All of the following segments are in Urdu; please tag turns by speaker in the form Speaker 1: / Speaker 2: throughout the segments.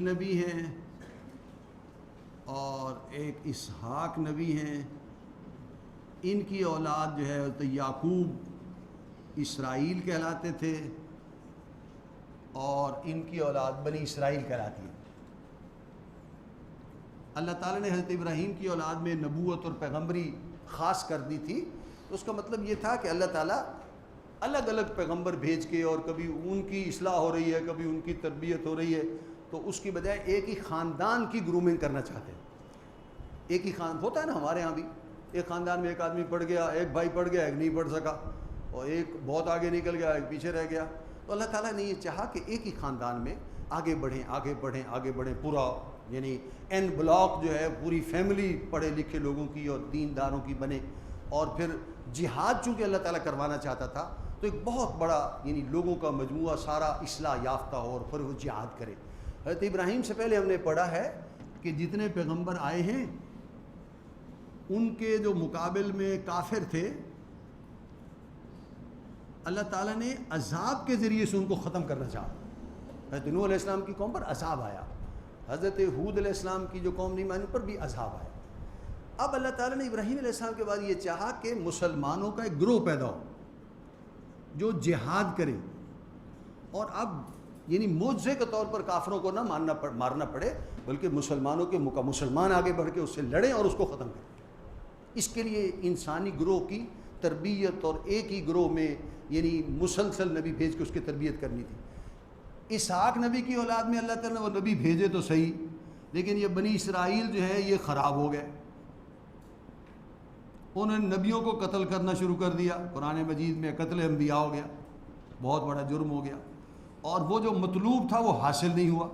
Speaker 1: نبی ہیں اور ایک اسحاق نبی ہیں. ان کی اولاد جو ہے حضرت یعقوب اسرائیل کہلاتے تھے اور ان کی اولاد بنی اسرائیل کہلاتی ہے. اللہ تعالیٰ نے حضرت ابراہیم کی اولاد میں نبوت اور پیغمبری خاص کر دی تھی. تو اس کا مطلب یہ تھا کہ اللہ تعالیٰ الگ الگ پیغمبر بھیج کے، اور کبھی ان کی اصلاح ہو رہی ہے، کبھی ان کی تربیت ہو رہی ہے، تو اس کی بجائے ایک ہی خاندان کی گرومنگ کرنا چاہتے ہیں. ایک ہی ہوتا ہے نا ہمارے ہاں بھی، ایک خاندان میں ایک آدمی پڑھ گیا، ایک بھائی پڑھ گیا، ایک نہیں پڑھ سکا، اور ایک بہت آگے نکل گیا، ایک پیچھے رہ گیا. تو اللہ تعالیٰ نے یہ چاہا کہ ایک ہی خاندان میں آگے بڑھیں آگے بڑھیں آگے بڑھیں، پورا یعنی این بلاک جو ہے پوری فیملی پڑھے لکھے لوگوں کی اور دینداروں کی بنے. اور پھر جہاد چونکہ اللہ تعالیٰ کروانا چاہتا تھا تو ایک بہت بڑا یعنی لوگوں کا مجموعہ سارا اصلاح یافتہ ہو اور پھر وہ جہاد کرے. حضرت ابراہیم سے پہلے ہم نے پڑھا ہے کہ جتنے پیغمبر آئے ہیں ان کے جو مقابل میں کافر تھے، اللہ تعالیٰ نے عذاب کے ذریعے سے ان کو ختم کرنا چاہا. حضرت نوح علیہ السلام کی قوم پر عذاب آیا، حضرت ہود علیہ السلام کی جو قوم نہیں مانی پر بھی عذاب آیا. اب اللہ تعالیٰ نے ابراہیم علیہ السلام کے بعد یہ چاہا کہ مسلمانوں کا ایک گروہ پیدا ہو جو جہاد کرے، اور اب یعنی معجزے کے طور پر کافروں کو نہ مارنا پڑے، بلکہ مسلمانوں کے مسلمان آگے بڑھ کے اس سے لڑیں اور اس کو ختم کریں. اس کے لیے انسانی گروہ کی تربیت اور ایک ہی گروہ میں یعنی مسلسل نبی بھیج کے اس کی تربیت کرنی تھی. اسحاق نبی کی اولاد میں اللہ تعالیٰ نے وہ نبی بھیجے تو صحیح، لیکن یہ بنی اسرائیل جو ہے یہ خراب ہو گئے. انہوں نے نبیوں کو قتل کرنا شروع کر دیا. قرآن مجید میں قتل انبیاء ہو گیا، بہت بڑا جرم ہو گیا، اور وہ جو مطلوب تھا وہ حاصل نہیں ہوا.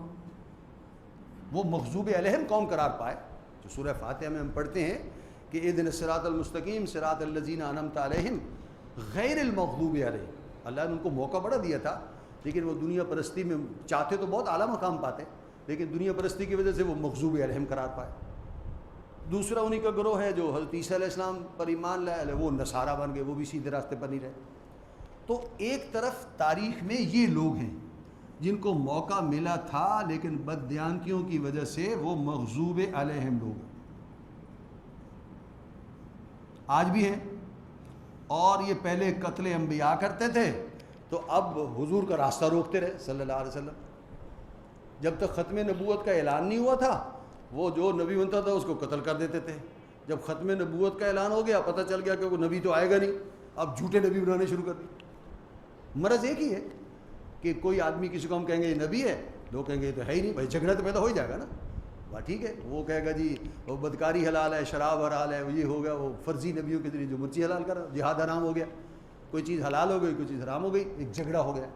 Speaker 1: وہ مغضوب علیہم قوم قرار پائے. جو سورہ فاتحہ میں ہم پڑھتے ہیں کہ اہدنا الصراط المستقیم صراط الذین انعمت علیہم غیر المغضوب علیہم. اللہ نے ان کو موقع بڑا دیا تھا، لیکن وہ دنیا پرستی میں چاہتے تو بہت اعلیٰ مقام پاتے، لیکن دنیا پرستی کی وجہ سے وہ مغضوب علیہم قرار پائے. دوسرا انہی کا گروہ ہے جو حضرت عیسیٰ علیہ السلام پر ایمان لائے، وہ نصارہ بن گئے، وہ بھی سیدھے راستے پر نہیں رہے. تو ایک طرف تاریخ میں یہ لوگ ہیں جن کو موقع ملا تھا، لیکن بددیانتیوں کی وجہ سے وہ مغضوب علیہم لوگ ہیں. آج بھی ہیں، اور یہ پہلے قتل انبیاء کرتے تھے تو اب حضور کا راستہ روکتے رہے صلی اللہ علیہ وسلم. جب تک ختم نبوت کا اعلان نہیں ہوا تھا وہ جو نبی بنتا تھا اس کو قتل کر دیتے تھے. جب ختم نبوت کا اعلان ہو گیا، پتہ چل گیا کہ وہ نبی تو آئے گا نہیں، اب جھوٹے نبی بنانے شروع کر دیے. مرض ایک ہی ہے کہ کوئی آدمی کسی کو ہم کہیں گے یہ نبی ہے، لوگ کہیں گے یہ تو ہے ہی نہیں. بھائی جھگڑا تو پیدا ہو ہی جائے گا نا. واہ ٹھیک ہے، وہ کہے گا جی وہ بدکاری حلال ہے، شراب حلال ہے، یہ ہو گیا وہ فرضی نبیوں کے ذریعے جو مرچی حلال کر، جہاد حرام ہو گیا، کوئی چیز حلال ہو گئی کوئی چیز حرام ہو گئی، ایک جھگڑا ہو گیا.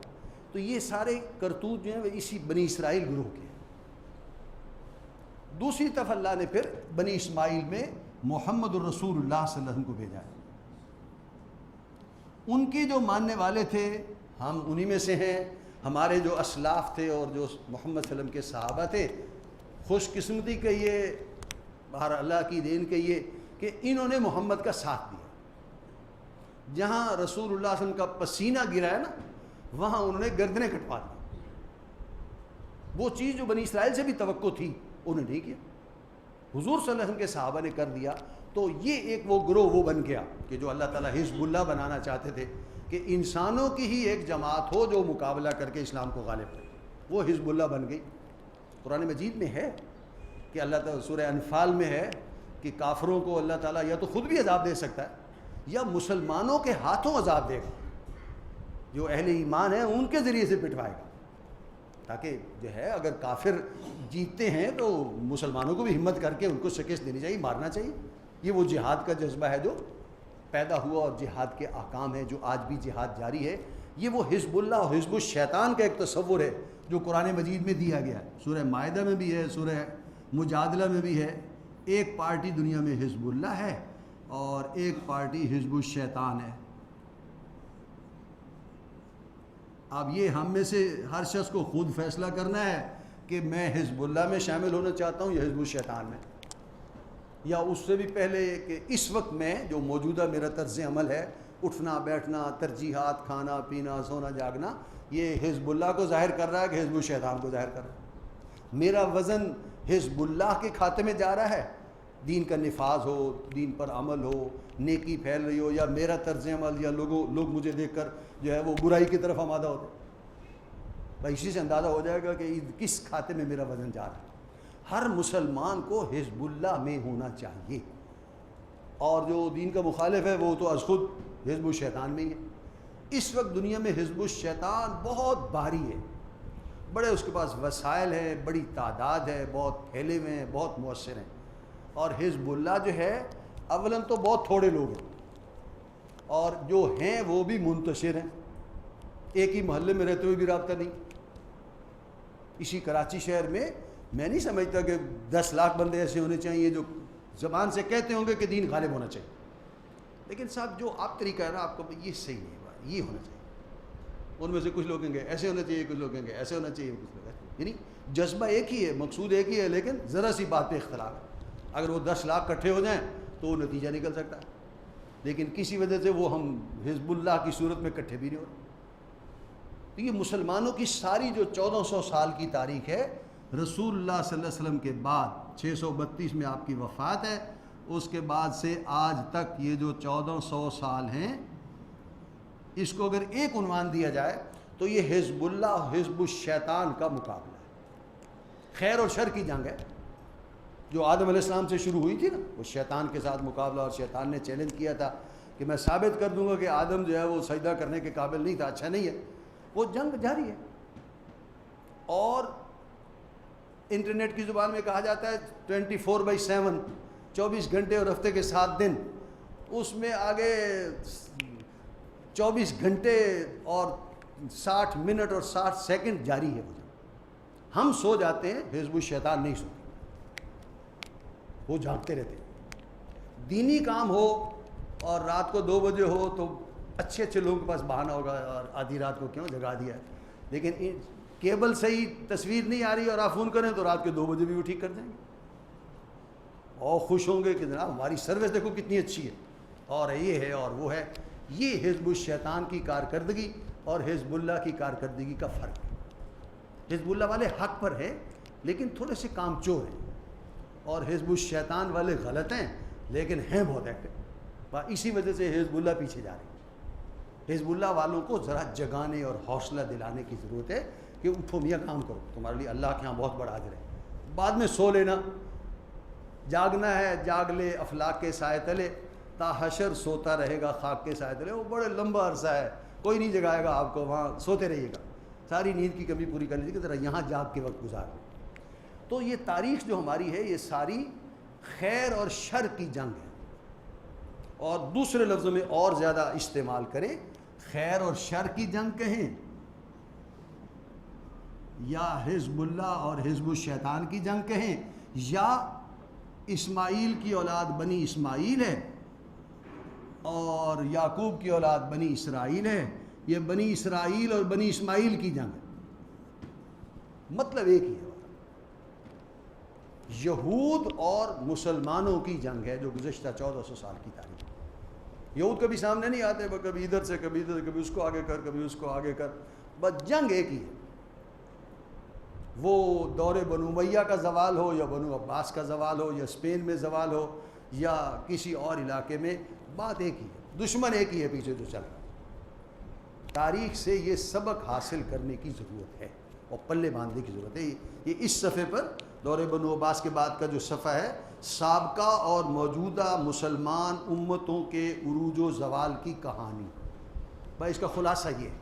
Speaker 1: تو یہ سارے کرتوت جو ہیں وہ اسی بنی اسرائیل گروہ کے ہیں. دوسری طرف اللہ نے پھر بنی اسماعیل میں محمد الرسول اللہ صلی اللہ علیہ وسلم کو بھیجا ہے. ان کی جو ماننے والے تھے ہم انہی میں سے ہیں. ہمارے جو اسلاف تھے اور جو محمد صلی اللہ علیہ وسلم کے صحابہ تھے، خوش قسمتی کہیے، بہر اللہ کی دین کہیے کہ انہوں نے محمد کا ساتھ دیا. جہاں رسول اللہ صلی اللہ علیہ وسلم کا پسینہ گرا ہے نا، وہاں انہوں نے گردنیں کٹوا دی. وہ چیز جو بنی اسرائیل سے بھی توقع تھی انہوں نے نہیں کیا، حضور صلی اللہ علیہ وسلم کے صحابہ نے کر دیا. تو یہ ایک وہ گروہ وہ بن گیا کہ جو اللہ تعالیٰ حزب اللہ بنانا چاہتے تھے کہ انسانوں کی ہی ایک جماعت ہو جو مقابلہ کر کے اسلام کو غالب کرے. وہ حزب اللہ بن گئی. قرآن مجید میں ہے کہ اللہ تعالیٰ سورہ انفال میں ہے کہ کافروں کو اللہ تعالیٰ یا تو خود بھی عذاب دے سکتا ہے یا مسلمانوں کے ہاتھوں عذاب دے گا. جو اہل ایمان ہیں ان کے ذریعے سے پٹوائے گا، تاکہ جو ہے اگر کافر جیتتے ہیں تو مسلمانوں کو بھی ہمت کر کے ان کو شکست دینی چاہیے، مارنا چاہیے. یہ وہ جہاد کا جذبہ ہے جو پیدا ہوا اور جہاد کے احکام ہیں جو آج بھی جہاد جاری ہے. یہ وہ حزب اللہ اور حزب الشیطان کا ایک تصور ہے جو قرآن مجید میں دیا گیا ہے. سورہ مائدہ میں بھی ہے، سورہ مجادلہ میں بھی ہے. ایک پارٹی دنیا میں حزب اللہ ہے اور ایک پارٹی حزب الشیطان ہے. اب یہ ہم میں سے ہر شخص کو خود فیصلہ کرنا ہے کہ میں حزب اللہ میں شامل ہونا چاہتا ہوں یا حزب الشیطان میں، یا اس سے بھی پہلے کہ اس وقت میں جو موجودہ میرا طرز عمل ہے، اٹھنا بیٹھنا، ترجیحات، کھانا پینا، سونا جاگنا، یہ حزب اللہ کو ظاہر کر رہا ہے کہ حزب الشیطان کو ظاہر کر رہا ہے. میرا وزن حزب اللہ کے کھاتے میں جا رہا ہے، دین کا نفاذ ہو، دین پر عمل ہو، نیکی پھیل رہی ہو، یا میرا طرز عمل یا لوگ مجھے دیکھ کر جو ہے وہ برائی کی طرف آمادہ ہوتے ہیں. بھائی اسی سے اندازہ ہو جائے گا کہ کس کھاتے میں میرا وزن جا رہا ہے. ہر مسلمان کو حزب اللہ میں ہونا چاہیے، اور جو دین کا مخالف ہے وہ تو از خود حزب الشیطان میں ہی ہے. اس وقت دنیا میں حزب الشیطان بہت بھاری ہے، بڑے اس کے پاس وسائل ہیں، بڑی تعداد ہے، بہت پھیلے ہوئے ہیں، بہت مؤثر ہیں. اور حزب اللہ جو ہے اولاً تو بہت تھوڑے لوگ ہیں، اور جو ہیں وہ بھی منتشر ہیں، ایک ہی محلے میں رہتے ہوئے بھی رابطہ نہیں. اسی کراچی شہر میں میں نہیں سمجھتا کہ 10 لاکھ بندے ایسے ہونے چاہیے جو زبان سے کہتے ہوں گے کہ دین غالب ہونا چاہیے، لیکن صاحب جو آپ طریقہ ہے نا آپ کو یہ صحیح نہیں ہوا، یہ ہونا چاہیے. ان میں سے کچھ لوگ کہیں گے ایسے ہونا چاہیے، کچھ لوگ کہیں گے ایسے ہونا چاہیے، کچھ لوگ ایسے. یعنی جذبہ ایک ہی ہے، مقصود ایک ہی ہے، لیکن ذرا سی بات پہ اختلاف ہے. اگر وہ 10 لاکھ اکٹھے ہو جائیں تو وہ نتیجہ نکل سکتا ہے، لیکن کسی وجہ سے وہ ہم حزب اللہ کی صورت میں اکٹھے بھی نہیں ہو رہے. تو یہ مسلمانوں کی ساری جو 1400 سال کی تاریخ ہے، رسول اللہ صلی اللہ علیہ وسلم کے بعد 632 میں آپ کی وفات ہے، اس کے بعد سے آج تک یہ جو 1400 سال ہیں، اس کو اگر ایک عنوان دیا جائے تو یہ حزب اللہ اور حزب الشیطان کا مقابلہ ہے. خیر اور شر کی جنگ ہے جو آدم علیہ السلام سے شروع ہوئی تھی نا، وہ شیطان کے ساتھ مقابلہ، اور شیطان نے چیلنج کیا تھا کہ میں ثابت کر دوں گا کہ آدم جو ہے وہ سجدہ کرنے کے قابل نہیں تھا، اچھا نہیں ہے. وہ جنگ جاری ہے. اور انٹرنیٹ کی زبان میں کہا جاتا ہے 24/7، 24 گھنٹے اور ہفتے کے 7 دن، اس میں آگے 24 گھنٹے اور 60 منٹ اور 60 سیکنڈ جاری ہے. ہم سو جاتے ہیں، حزب الشیطان نہیں سوتے، وہ جاگتے رہتے ہیں. دینی کام ہو اور رات کو 2 بجے ہو تو اچھے اچھے لوگوں کے پاس بہانہ ہوگا اور آدھی رات کو کیوں جگا دیا ہے. لیکن کیبل سے ہی تصویر نہیں آ رہی اور آپ فون کریں تو رات کے 2 بجے بھی وہ ٹھیک کر دیں گے، اور خوش ہوں گے کہ جناب ہماری سروس دیکھو کتنی اچھی ہے، اور یہ ہے اور وہ ہے. یہ حزب الشیطان کی کارکردگی اور حزب اللہ کی کارکردگی کا فرق ہے. حزب اللہ والے حق پر ہیں لیکن تھوڑے سے کام چور ہیں، اور حزب الشیطان والے غلط ہیں لیکن ہیں بہت ایکٹیو. اسی وجہ سے حزب اللہ پیچھے جا رہی ہے. حزب اللہ والوں کو ذرا جگانے اور حوصلہ دلانے کی ضرورت ہے کہ اٹھو میاں کام کرو، تمہارے لیے اللہ کے ہاں بہت بڑا اجر ہے. بعد میں سو لینا، جاگنا ہے جاگ لے افلاک کے سائے تلے، تا حشر سوتا رہے گا خاک کے سائے تلے. وہ بڑے لمبا عرصہ ہے، کوئی نہیں جگائے گا آپ کو، وہاں سوتے رہیے گا. ساری نیند کی کمی پوری کر لیجیے کہ ذرا یہاں جاگ کے وقت گزار لیں. تو یہ تاریخ جو ہماری ہے یہ ساری خیر اور شر کی جنگ ہے. اور دوسرے لفظوں میں اور زیادہ استعمال کریں، خیر اور شر کی جنگ کہیں، یا حزب اللہ اور حزب الشیطان کی جنگ کہیں، یا اسماعیل کی اولاد بنی اسماعیل ہے اور یعقوب کی اولاد بنی اسرائیل ہے، یہ بنی اسرائیل اور بنی اسماعیل کی جنگ ہے. مطلب ایک ہی ہے، یہود اور مسلمانوں کی جنگ ہے جو گزشتہ 1400 سال کی تاریخ ہے. یہود کبھی سامنے نہیں آتے، وہ کبھی ادھر سے کبھی ادھر، کبھی اس کو آگے کر کبھی اس کو آگے کر، بس جنگ ایک ہی ہے. وہ دور بنو امیہ کا زوال ہو یا بنو عباس کا زوال ہو یا اسپین میں زوال ہو یا کسی اور علاقے میں، بات ایک ہی ہے، دشمن ایک ہی ہے پیچھے جو چل رہا ہے. تاریخ سے یہ سبق حاصل کرنے کی ضرورت ہے اور پلے باندھنے کی ضرورت ہے. یہ اس صفحے پر دور بنو عباس کے بعد کا جو صفحہ ہے، سابقہ اور موجودہ مسلمان امتوں کے عروج و زوال کی کہانی. بھائی اس کا خلاصہ یہ ہے.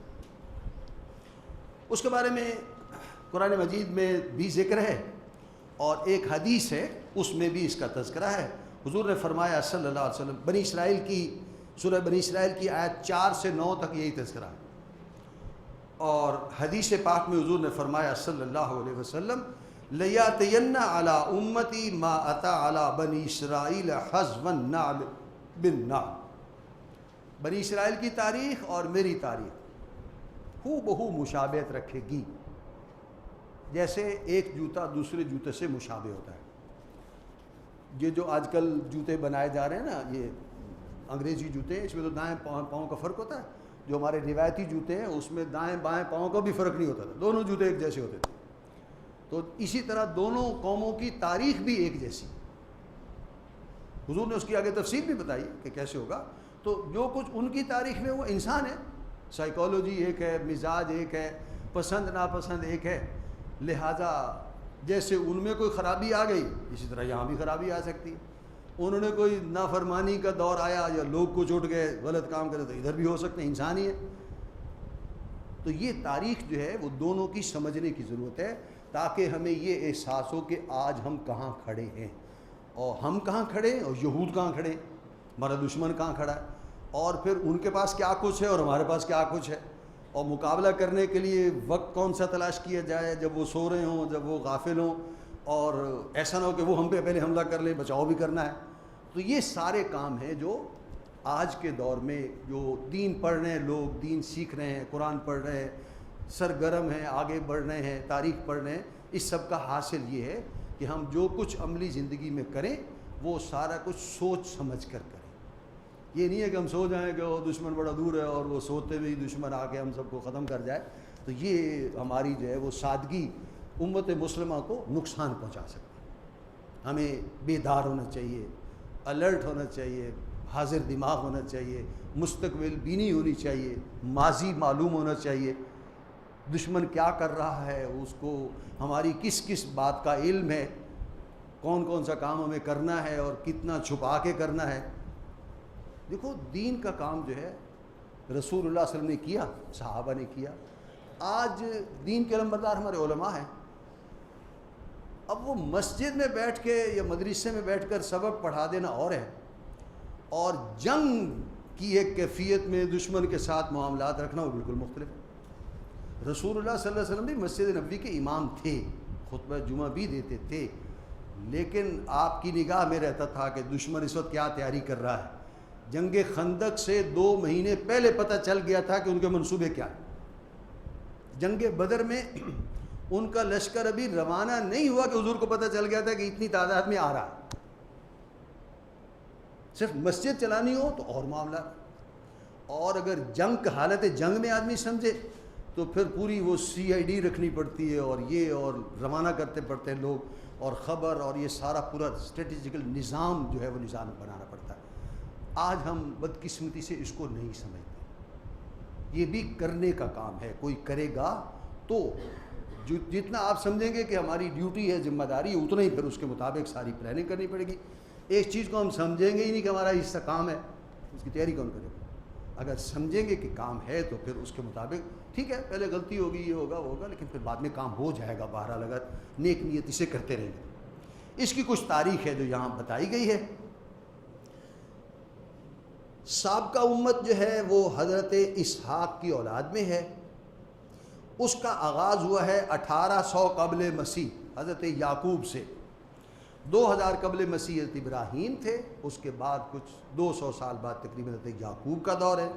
Speaker 1: اس کے بارے میں قرآن مجید میں بھی ذکر ہے اور ایک حدیث ہے، اس میں بھی اس کا تذکرہ ہے. حضور نے فرمایا صلی اللہ علیہ وسلم، بنی اسرائیل کی سورہ بنی اسرائیل کی آیت 4 سے 9 تک یہی تذکرہ ہے. اور حدیث پاک میں حضور نے فرمایا صلی اللہ علیہ وسلم، لَيَأْتِيَنَّ عَلَىٰ أُمَّتِي مَا أَتَىٰ عَلَىٰ بَنِي إِسْرَائِيلَ حَذْوَ النَّعْلِ بِالنَّعْلِ. بنی اسرائیل کی تاریخ اور میری تاریخ ہو بہو مشابہت رکھے گی، جیسے ایک جوتا دوسرے جوتے سے مشابہ ہوتا ہے. یہ جو آج کل جوتے بنائے جا رہے ہیں نا، یہ انگریزی جوتے ہیں، اس میں تو دائیں پاؤں کا فرق ہوتا ہے. جو ہمارے روایتی جوتے ہیں اس میں دائیں بائیں پاؤں کا بھی فرق نہیں ہوتا تھا، دونوں جوتے ایک جیسے ہوتے تھے. تو اسی طرح دونوں قوموں کی تاریخ بھی ایک جیسی، حضور نے اس کی آگے تفصیل بھی بتائی کہ کیسے ہوگا. تو جو کچھ ان کی تاریخ میں وہ انسان ہے، سائیکالوجی ایک ہے، مزاج ایک ہے، پسند ناپسند ایک ہے. لہٰذا جیسے ان میں کوئی خرابی آ گئی اسی طرح یہاں بھی خرابی آ سکتی ہے. انہوں نے کوئی نافرمانی کا دور آیا یا لوگ کچھ اٹھ گئے غلط کام کرے تو ادھر بھی ہو سکتے ہیں، انسان ہی ہے. تو یہ تاریخ جو ہے وہ دونوں کی سمجھنے کی ضرورت ہے تاکہ ہمیں یہ احساس ہو کہ آج ہم کہاں کھڑے ہیں، اور ہم کہاں کھڑے ہیں اور یہود کہاں کھڑے ہیں، ہمارا دشمن کہاں کھڑا ہے، اور پھر ان کے پاس کیا کچھ ہے اور ہمارے پاس کیا کچھ ہے، اور مقابلہ کرنے کے لیے وقت کون سا تلاش کیا جائے جب وہ سو رہے ہوں، جب وہ غافل ہوں، اور ایسا نہ ہو کہ وہ ہم پہ پہلے حملہ کر لیں، بچاؤ بھی کرنا ہے. تو یہ سارے کام ہیں جو آج کے دور میں جو دین پڑھ رہے ہیں لوگ، دین سیکھ رہے ہیں، قرآن پڑھ رہے ہیں، سرگرم ہیں، آگے بڑھ رہے ہیں، تاریخ پڑھ رہے ہیں، اس سب کا حاصل یہ ہے کہ ہم جو کچھ عملی زندگی میں کریں وہ سارا کچھ سوچ سمجھ کر کریں. یہ نہیں ہے کہ ہم سو جائیں کہ وہ دشمن بڑا دور ہے اور وہ سوتے ہوئے دشمن آ کے ہم سب کو ختم کر جائے. تو یہ ہماری جو ہے وہ سادگی امت مسلمہ کو نقصان پہنچا سکتی ہے. ہمیں بیدار ہونا چاہیے، الرٹ ہونا چاہیے، حاضر دماغ ہونا چاہیے، مستقبل بینی ہونی چاہیے، ماضی معلوم ہونا چاہیے، دشمن کیا کر رہا ہے، اس کو ہماری کس کس بات کا علم ہے، کون کون سا کام ہمیں کرنا ہے اور کتنا چھپا کے کرنا ہے. دیکھو دین کا کام جو ہے رسول اللہ صلی اللہ علیہ وسلم نے کیا، صحابہ نے کیا. آج دین کے علمبردار ہمارے علماء ہیں. اب وہ مسجد میں بیٹھ کے یا مدرسے میں بیٹھ کر سبق پڑھا دینا اور ہے، اور جنگ کی ایک کیفیت میں دشمن کے ساتھ معاملات رکھنا وہ بالکل مختلف ہے. رسول اللہ صلی اللہ علیہ وسلم بھی مسجد نبوی کے امام تھے، خطبہ جمعہ بھی دیتے تھے، لیکن آپ کی نگاہ میں رہتا تھا کہ دشمن اس وقت کیا تیاری کر رہا ہے. جنگ خندق سے 2 مہینے پہلے پتہ چل گیا تھا کہ ان کے منصوبے کیا ہیں. جنگ بدر میں ان کا لشکر ابھی روانہ نہیں ہوا کہ حضور کو پتہ چل گیا تھا کہ اتنی تعداد میں آ رہا ہے. صرف مسجد چلانی ہو تو اور معاملہ، اور اگر جنگ حالت جنگ میں آدمی سمجھے تو پھر پوری وہ CID رکھنی پڑتی ہے، اور یہ اور روانہ کرتے پڑتے ہیں لوگ، اور خبر اور یہ سارا پورا اسٹریٹجیکل نظام جو ہے وہ نظام بنانا پڑتا ہے. آج ہم بدقسمتی سے اس کو نہیں سمجھتے. یہ بھی کرنے کا کام ہے، کوئی کرے گا تو جتنا آپ سمجھیں گے کہ ہماری ڈیوٹی ہے، ذمہ داری ہے، اتنا ہی پھر اس کے مطابق ساری پلاننگ کرنی پڑے گی. ایک چیز کو ہم سمجھیں گے ہی نہیں کہ ہمارا حصہ کام ہے، اس کی تیاری کون کرے گا؟ اگر سمجھیں گے کہ کام ہے تو پھر اس کے مطابق ٹھیک ہے، پہلے غلطی ہوگی، یہ ہوگا وہ ہوگا، لیکن پھر بعد میں کام ہو جائے گا. بہرحال اگر نیک نیتی سے کرتے رہیں گے. اس کی کچھ تاریخ ہے جو یہاں بتائی گئی ہے. سابقہ امت جو ہے وہ حضرت اسحاق کی اولاد میں ہے. اس کا آغاز ہوا ہے 1800 قبل مسیح حضرت یعقوب سے. 2000 قبل مسیح حضرت ابراہیم تھے. اس کے بعد کچھ 200 سال بعد تقریباً حضرت یعقوب کا دور ہے.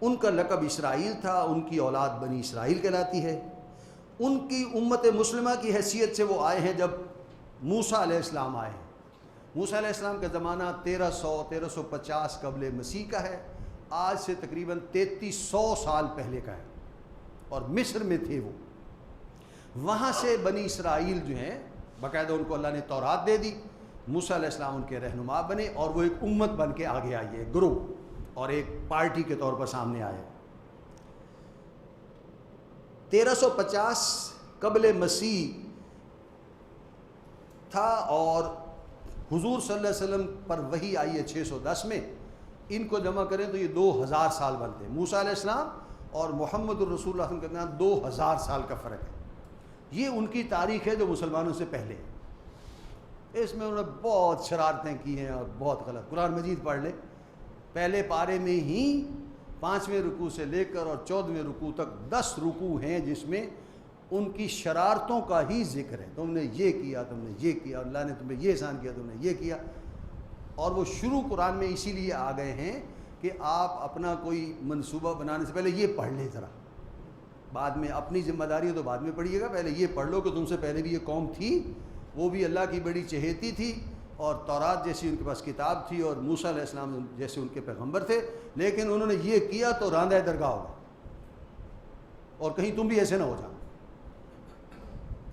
Speaker 1: ان کا لقب اسرائیل تھا، ان کی اولاد بنی اسرائیل کہلاتی ہے. ان کی امت مسلمہ کی حیثیت سے وہ آئے ہیں جب موسیٰ علیہ السلام آئے ہیں. موسیٰ علیہ السلام کا زمانہ 1350 قبل مسیح کا ہے. آج سے تقریباً 3300 سال پہلے کا ہے، اور مصر میں تھے وہ. وہاں سے بنی اسرائیل جو ہیں باقاعدہ ان کو اللہ نے تورات دے دی. موسیٰ علیہ السلام ان کے رہنما بنے اور وہ ایک امت بن کے آگے آئی ہے، گروہ اور ایک پارٹی کے طور پر سامنے آئے. 1350 قبل مسیح تھا، اور حضور صلی اللہ علیہ وسلم پر وحی آئی ہے 610 میں. ان کو جمع کریں تو یہ 2000 سال بنتے ہیں. موسیٰ علیہ السلام اور محمد الرسول اللہ صلی اللہ علیہ وسلم کے درمیان 2000 سال کا فرق ہے. یہ ان کی تاریخ ہے جو مسلمانوں سے پہلے ہے. اس میں انہوں نے بہت شرارتیں کی ہیں اور بہت غلط. قرآن مجید پڑھ لیں، پہلے پارے میں ہی 5ویں رکوع سے لے کر اور 14ویں رکوع تک 10 رکوع ہیں جس میں ان کی شرارتوں کا ہی ذکر ہے. تم نے یہ کیا، تم نے یہ کیا، اللہ نے تمہیں یہ احسان کیا، تم نے یہ کیا. اور وہ شروع قرآن میں اسی لیے آ گئے ہیں کہ آپ اپنا کوئی منصوبہ بنانے سے پہلے یہ پڑھ لیں ذرا. بعد میں اپنی ذمہ داری ہو تو بعد میں پڑھیے گا، پہلے یہ پڑھ لو کہ تم سے پہلے بھی یہ قوم تھی، وہ بھی اللہ کی بڑی چہیتی تھی، اور تورات جیسی ان کے پاس کتاب تھی، اور موسیٰ علیہ السلام جیسے ان کے پیغمبر تھے، لیکن انہوں نے یہ کیا تو راندہ درگاہ ہوگا، اور کہیں تم بھی ایسے نہ ہو جاؤ.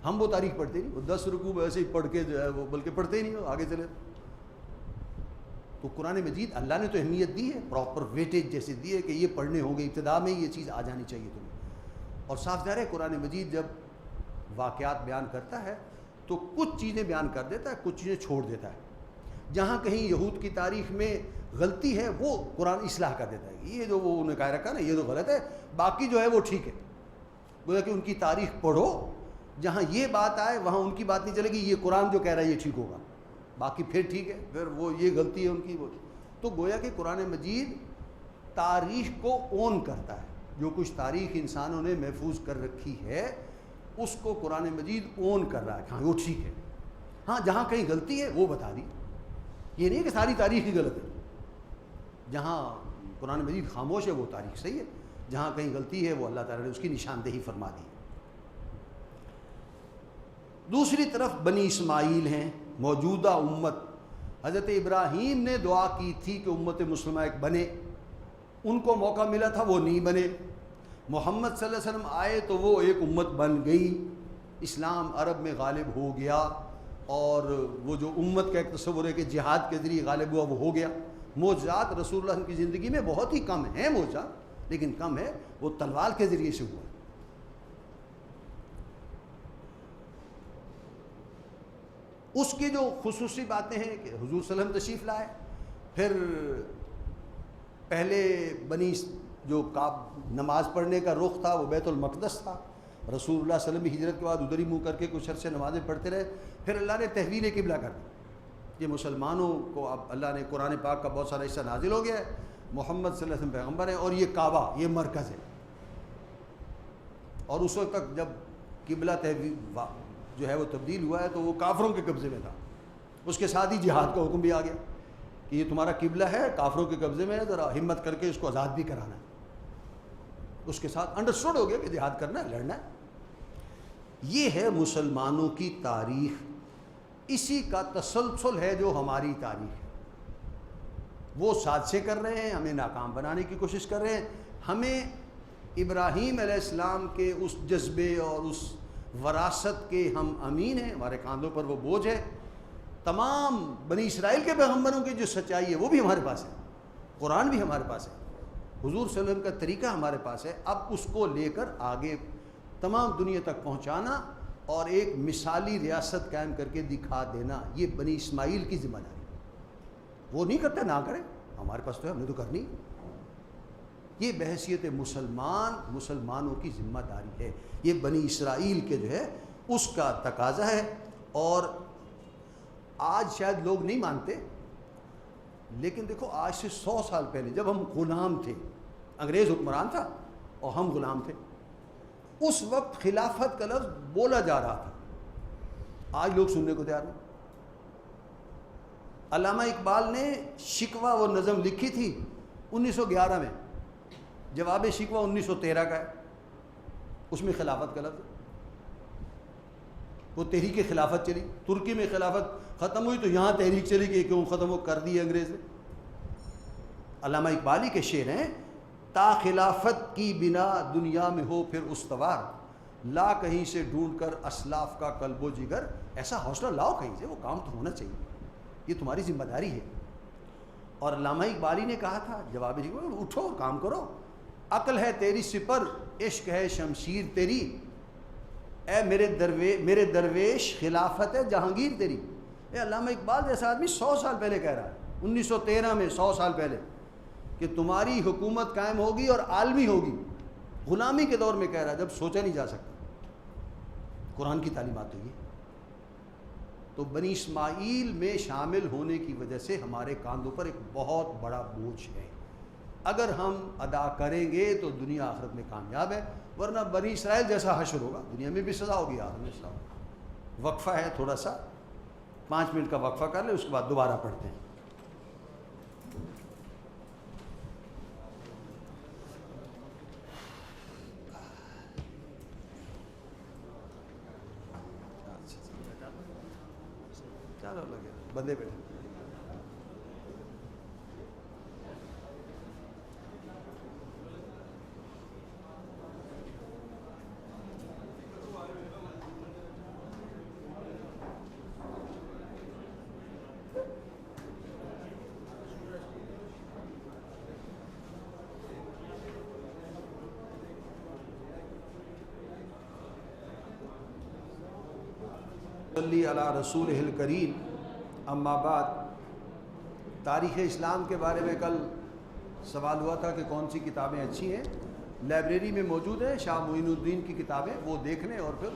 Speaker 1: ہم وہ تاریخ پڑھتے نہیں، وہ 10 رکوع ایسے ہی پڑھ کے جو ہے وہ بلکہ پڑھتے ہی نہیں، وہ آگے چلے. تو قرآن مجید اللہ نے تو اہمیت دی ہے، پراپر ویٹیج جیسے دی ہے کہ یہ پڑھنے ہوں گے، ابتدا میں یہ چیز آ جانی چاہیے تمہیں. اور صاف ظاہر ہے قرآن مجید جب واقعات بیان کرتا ہے تو کچھ چیزیں بیان کر دیتا ہے، کچھ چیزیں چھوڑ دیتا ہے. جہاں کہیں یہود کی تاریخ میں غلطی ہے وہ قرآن اصلاح کر دیتا ہے، یہ جو وہ انہیں کہہ رکھا نا یہ تو غلط ہے، باقی جو ہے وہ ٹھیک ہے. گویا کہ ان کی تاریخ پڑھو، جہاں یہ بات آئے وہاں ان کی بات نہیں چلے گی، یہ قرآن جو کہہ رہا ہے یہ ٹھیک ہوگا، باقی پھر ٹھیک ہے، پھر وہ یہ غلطی ہے ان کی وہ. تو گویا کہ قرآن مجید تاریخ کو اون کرتا ہے، جو کچھ تاریخ انسانوں نے محفوظ کر رکھی ہے اس کو قرآن مجید اون کر رہا ہے، ہاں وہ ٹھیک ہے. ہاں جہاں کہیں غلطی ہے وہ بتا دی، یہ نہیں کہ ساری تاریخ ہی غلط ہے. جہاں قرآن مجید خاموش ہے وہ تاریخ صحیح ہے، جہاں کہیں غلطی ہے وہ اللہ تعالیٰ نے اس کی نشاندہی فرما دی. دوسری طرف بنی اسماعیل ہیں، موجودہ امت. حضرت ابراہیم نے دعا کی تھی کہ امت مسلمہ ایک بنے، ان کو موقع ملا تھا وہ نہیں بنے. محمد صلی اللہ علیہ وسلم آئے تو وہ ایک امت بن گئی، اسلام عرب میں غالب ہو گیا، اور وہ جو امت کا ایک تصور ہے کہ جہاد کے ذریعے غالب ہوا وہ ہو گیا. معجزات رسول اللہ کی زندگی میں بہت ہی کم ہیں، معجزات لیکن کم ہے، وہ تلوار کے ذریعے سے ہوا. اس کی جو خصوصی باتیں ہیں کہ حضور صلی اللہ علیہ وسلم تشریف لائے، پھر پہلے بنی جو نماز پڑھنے کا رخ تھا وہ بیت المقدس تھا. رسول اللہ صلی اللہ علیہ وسلم بھی ہجرت کے بعد ادھر ہی منہ کر کے کچھ عرصے نمازیں پڑھتے رہے. پھر اللہ نے تحویل قبلہ کر دی. یہ مسلمانوں کو اب اللہ نے قرآن پاک کا بہت سارا حصہ نازل ہو گیا ہے، محمد صلی اللہ علیہ وسلم پیغمبر ہیں اور یہ کعبہ یہ مرکز ہے. اور اس وقت تک جب قبلہ تحویل جو ہے وہ تبدیل ہوا ہے تو وہ کافروں کے قبضے میں تھا. اس کے ساتھ ہی جہاد کا حکم بھی آ گیا کہ یہ تمہارا قبلہ ہے، کافروں کے قبضے میں ہے، ذرا ہمت کر کے اس کو آزاد بھی کرانا ہے. اس کے ساتھ انڈرسٹوڈ ہو گیا کہ جہاد کرنا ہے، لڑنا ہے. یہ ہے مسلمانوں کی تاریخ، اسی کا تسلسل ہے جو ہماری تاریخ ہے. وہ سازشیں کر رہے ہیں، ہمیں ناکام بنانے کی کوشش کر رہے ہیں. ہمیں ابراہیم علیہ السلام کے اس جذبے اور اس وراثت کے ہم امین ہیں، ہمارے کاندھوں پر وہ بوجھ ہے. تمام بنی اسرائیل کے پیغمبروں کی جو سچائی ہے وہ بھی ہمارے پاس ہے، قرآن بھی ہمارے پاس ہے، حضور صلی اللہ علیہ وسلم کا طریقہ ہمارے پاس ہے. اب اس کو لے کر آگے تمام دنیا تک پہنچانا اور ایک مثالی ریاست قائم کر کے دکھا دینا، یہ بنی اسماعیل کی ذمہ داری. وہ نہیں کرتے نہ کریں، ہمارے پاس تو ہے، ہم نے تو کرنی. یہ بحیثیت مسلمانوں کی ذمہ داری ہے. یہ بنی اسرائیل کے جو ہے اس کا تقاضا ہے. اور آج شاید لوگ نہیں مانتے، لیکن دیکھو آج سے 100 سال پہلے جب ہم غلام تھے، انگریز حکمران تھا اور ہم غلام تھے، اس وقت خلافت کا لفظ بولا جا رہا تھا. آج لوگ سننے کو تیار نہیں. علامہ اقبال نے شکوہ وہ نظم لکھی تھی 1911 میں، جواب شکوہ 1913 کا ہے. اس میں خلافت کا لفظ ہے. وہ تحریک خلافت چلی، ترکی میں خلافت ختم ہوئی تو یہاں تحریک چلی کہ کیوں ختم ہو کر دی انگریز نے. علامہ اقبالی کے شعر ہیں، تا خلافت کی بنا دنیا میں ہو پھر استوار، لا کہیں سے ڈھونڈ کر اسلاف کا قلب و جگر. ایسا حوصلہ لاؤ کہیں سے، وہ کام تو ہونا چاہیے، یہ تمہاری ذمہ داری ہے. اور علامہ اقبالی نے کہا تھا جواب اٹھو کام کرو، عقل ہے تیری سپر، عشق ہے شمشیر تیری، اے میرے درویش خلافت ہے جہانگیر تیری. اے علامہ اقبال جیسا آدمی 100 سال پہلے کہہ رہا ہے، 1913 میں 100 سال پہلے، کہ تمہاری حکومت قائم ہوگی اور عالمی ہوگی. غلامی کے دور میں کہہ رہا ہے جب سوچا نہیں جا سکتا. قرآن کی تعلیمات تو یہ. تو بنی اسماعیل میں شامل ہونے کی وجہ سے ہمارے کاندھوں پر ایک بہت بڑا بوجھ ہے. اگر ہم ادا کریں گے تو دنیا آخرت میں کامیاب ہے، ورنہ بنی اسرائیل جیسا حشر ہوگا، دنیا میں بھی سزا ہوگی، آخرت میں سزا ہوگی. وقفہ ہے تھوڑا سا، 5 منٹ کا وقفہ کر لیں، اس کے بعد دوبارہ پڑھتے ہیں. چلو لگے بندے بیٹھے. صلی علی رسول الکریم، اما بعد۔ تاریخ اسلام کے بارے میں کل سوال ہوا تھا کہ کون سی کتابیں اچھی ہیں۔ لائبریری میں موجود ہیں شاہ معین الدین کی کتابیں، وہ دیکھ لیں اور پھر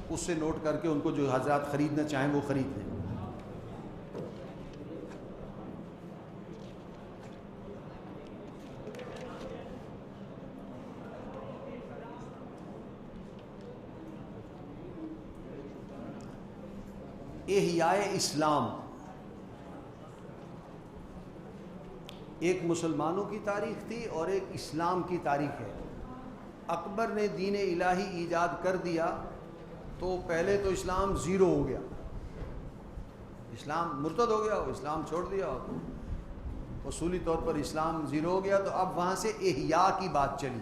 Speaker 1: اس سے نوٹ کر کے ان کو جو حضرات خریدنا چاہیں وہ خرید لیں۔ احیاء اسلام ایک مسلمانوں کی تاریخ تھی اور ایک اسلام کی تاریخ ہے۔ اکبر نے دین الہی ایجاد کر دیا تو پہلے تو اسلام زیرو ہو گیا، اسلام مرتد ہو گیا، اسلام چھوڑ دیا، اصولی طور پر اسلام زیرو ہو گیا۔ تو اب وہاں سے احیاء کی بات چلی،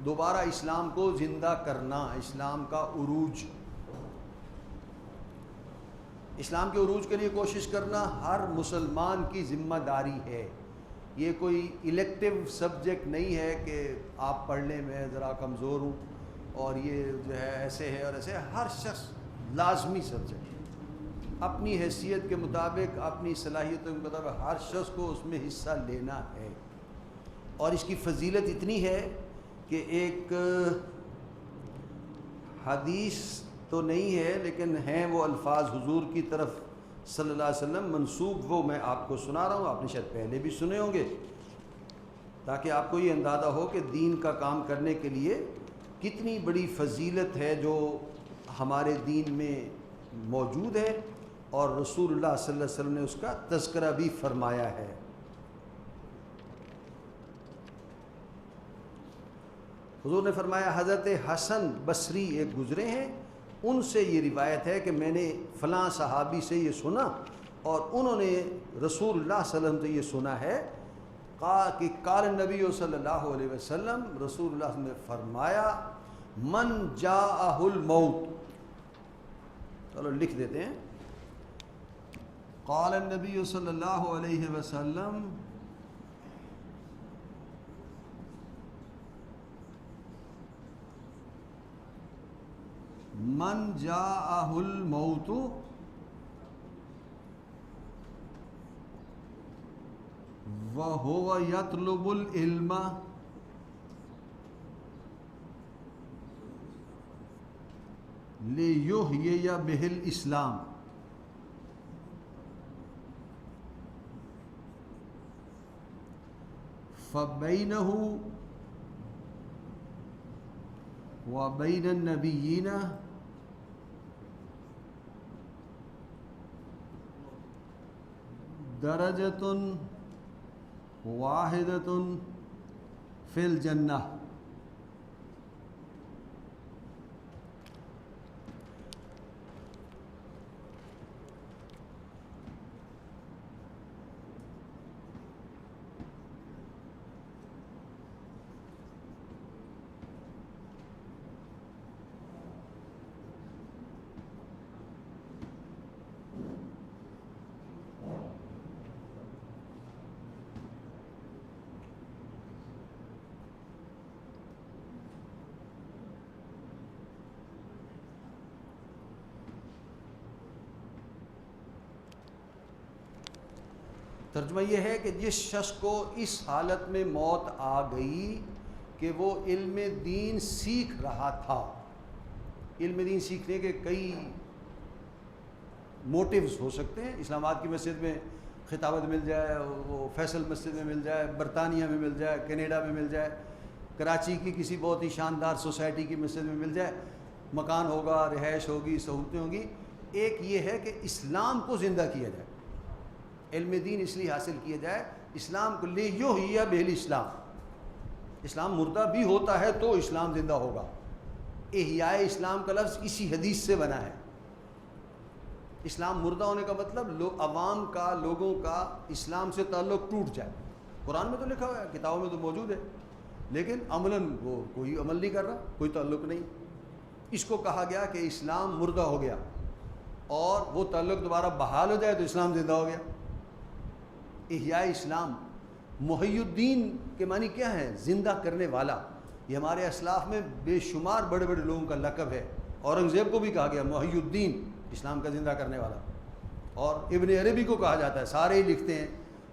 Speaker 1: دوبارہ اسلام کو زندہ کرنا، اسلام کا عروج، اسلام کے عروج کے لیے کوشش کرنا ہر مسلمان کی ذمہ داری ہے۔ یہ کوئی الیکٹیو سبجیکٹ نہیں ہے کہ آپ پڑھ لیں، میں ذرا کمزور ہوں اور یہ جو ہے ایسے ہے اور ایسے ہے۔ ہر شخص لازمی سبجیکٹ، اپنی حیثیت کے مطابق، اپنی صلاحیتوں کے مطابق ہر شخص کو اس میں حصہ لینا ہے۔ اور اس کی فضیلت اتنی ہے کہ ایک حدیث تو نہیں ہے لیکن ہیں وہ الفاظ حضور کی طرف صلی اللہ علیہ وسلم منسوب، وہ میں آپ کو سنا رہا ہوں، آپ نے شاید پہلے بھی سنے ہوں گے، تاکہ آپ کو یہ اندازہ ہو کہ دین کا کام کرنے کے لیے کتنی بڑی فضیلت ہے جو ہمارے دین میں موجود ہے، اور رسول اللہ صلی اللہ علیہ وسلم نے اس کا تذکرہ بھی فرمایا ہے۔ حضور نے فرمایا، حضرت حسن بصری ایک گزرے ہیں، ان سے یہ روایت ہے کہ میں نے فلاں صحابی سے یہ سنا اور انہوں نے رسول اللہ صلی اللہ علیہ وسلم سے یہ سنا ہے کہ قال نبی صلی اللہ علیہ وسلم، رسول اللہ نے فرمایا، من جاءہ الموت، چلو لکھ دیتے ہیں، قال النبی صلی اللہ علیہ وسلم من جاءہ الموت وہو یطلب العلم لیحیی بہ الاسلام فبینہ وبین النبیین درجۃ واحدۃ فی الجنہ۔ ترجمہ یہ ہے کہ جس شخص کو اس حالت میں موت آ گئی کہ وہ علم دین سیکھ رہا تھا، علم دین سیکھنے کے کئی موٹیوز ہو سکتے ہیں، اسلام آباد کی مسجد میں خطابت مل جائے، وہ فیصل مسجد میں مل جائے، برطانیہ میں مل جائے، کینیڈا میں مل جائے، کراچی کی کسی بہت ہی شاندار سوسائٹی کی مسجد میں مل جائے، مکان ہوگا، رہائش ہوگی، سہولتیں ہوں گی۔ ایک یہ ہے کہ اسلام کو زندہ کیا جائے، علم دین اس لیے حاصل کیا جائے، اسلام کو لیحیی بہ الاسلام، اسلام مردہ بھی ہوتا ہے تو اسلام زندہ ہوگا۔ احیاء اسلام کا لفظ اسی حدیث سے بنا ہے۔ اسلام مردہ ہونے کا مطلب عوام کا، لوگوں کا اسلام سے تعلق ٹوٹ جائے۔ قرآن میں تو لکھا ہوا ہے، کتابوں میں تو موجود ہے، لیکن عملاً وہ کوئی عمل نہیں کر رہا، کوئی تعلق نہیں۔ اس کو کہا گیا کہ اسلام مردہ ہو گیا، اور وہ تعلق دوبارہ بحال ہو جائے تو اسلام زندہ ہو گیا۔ احیاء اسلام، محی الدین کے معنی کیا ہے؟ زندہ کرنے والا۔ یہ ہمارے اسلاف میں بے شمار بڑے بڑے لوگوں کا لقب ہے۔ اورنگزیب کو بھی کہا گیا محی الدین، اسلام کا زندہ کرنے والا. اور ابن عربی کو کہا جاتا ہے, سارے ہی لکھتے ہیں,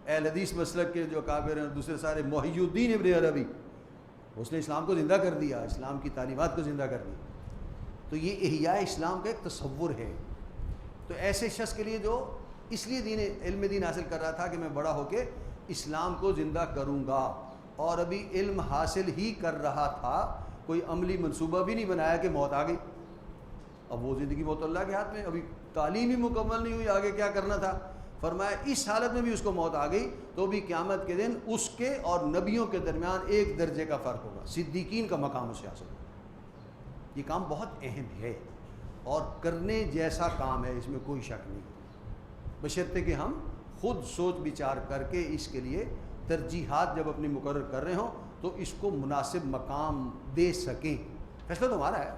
Speaker 1: اہل حدیث مسلک کے جو کافر ہیں دوسرے سارے, محی الدین ابن عربی, اس نے اسلام کو زندہ کر دیا, اسلام کی تعلیمات کو زندہ کر دیا. تو یہ احیاء اسلام کا ایک تصور ہے. تو ایسے شخص کے لیے جو اس لیے علم دین حاصل کر رہا تھا کہ میں بڑا ہو کے اسلام کو زندہ کروں گا, اور ابھی علم حاصل ہی کر رہا تھا, کوئی عملی منصوبہ بھی نہیں بنایا کہ موت آ گئی. اب وہ زندگی موت اللہ کے ہاتھ میں, ابھی تعلیم ہی مکمل نہیں ہوئی, آگے کیا کرنا تھا. فرمایا اس حالت میں بھی اس کو موت آ گئی تو بھی قیامت کے دن اس کے اور نبیوں کے درمیان ایک درجے کا فرق ہوگا, صدیقین کا مقام اسے حاصل ہوگا. یہ کام بہت اہم ہے اور کرنے جیسا کام ہے, اس میں کوئی شک نہیں, بشرطے کہ ہم خود سوچ بچار کر کے اس کے لیے ترجیحات جب اپنی مقرر کر رہے ہوں تو اس کو مناسب مقام دے سکیں. فیصلہ تو ہمارا ہے,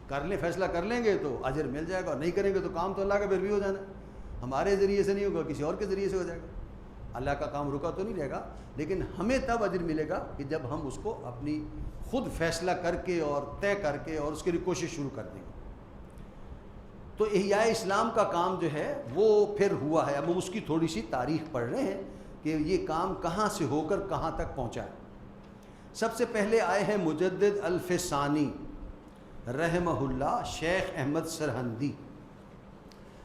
Speaker 1: کر لیں, فیصلہ کر لیں گے تو اجر مل جائے گا, اور نہیں کریں گے تو کام تو اللہ کا پھر بھی ہو جانا ہے. ہمارے ذریعے سے نہیں ہوگا, کسی اور کے ذریعے سے ہو جائے گا. اللہ کا کام رکا تو نہیں رہے گا, لیکن ہمیں تب اجر ملے گا کہ جب ہم اس کو اپنی خود فیصلہ کر کے اور طے کر کے اور اس کے لیے کوشش شروع کر دیں گے. تو احیاء اسلام کا کام جو ہے وہ پھر ہوا ہے. اب ہم اس کی تھوڑی سی تاریخ پڑھ رہے ہیں کہ یہ کام کہاں سے ہو کر کہاں تک پہنچا ہے. سب سے پہلے آئے ہیں مجدد الفسانی رحمہ اللہ, شیخ احمد سرہندی.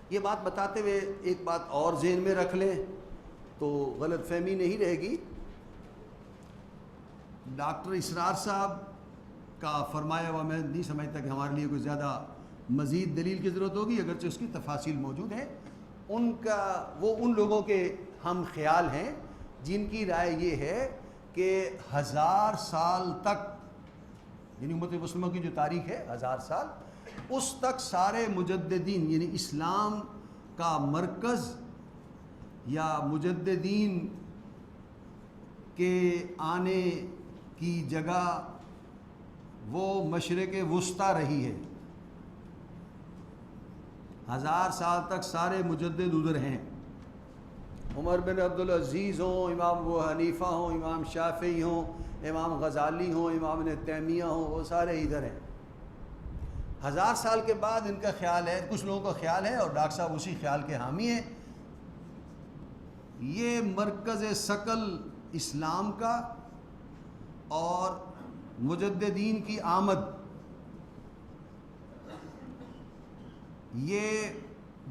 Speaker 1: یہ بات بتاتے ہوئے ایک بات اور ذہن میں رکھ لیں تو غلط فہمی نہیں رہے گی. ڈاکٹر اسرار صاحب کا فرمایا ہوا میں نہیں سمجھتا کہ ہمارے لیے کوئی زیادہ مزید دلیل کی ضرورت ہوگی, اگرچہ اس کی تفاصیل موجود ہیں. ان کا وہ ان لوگوں کے ہم خیال ہیں جن کی رائے یہ ہے کہ 1000 سال تک, یعنی امت مسلمہ کی جو تاریخ ہے 1000 سال, اس تک سارے مجددین یعنی اسلام کا مرکز یا مجددین کے آنے کی جگہ وہ مشرق وسطیٰ رہی ہے. 1000 سال تک سارے مجدد ادھر ہیں. عمر بن عبدالعزیز ہوں, امام ابو حنیفہ ہوں, امام شافعی ہوں, امام غزالی ہوں, امام ابن تیمیہ ہوں, وہ سارے ادھر ہیں. 1000 سال کے بعد ان کا خیال ہے, کچھ لوگوں کا خیال ہے, اور ڈاکٹر صاحب اسی خیال کے حامی ہیں, یہ مرکز ثقل اسلام کا اور مجددین کی آمد یہ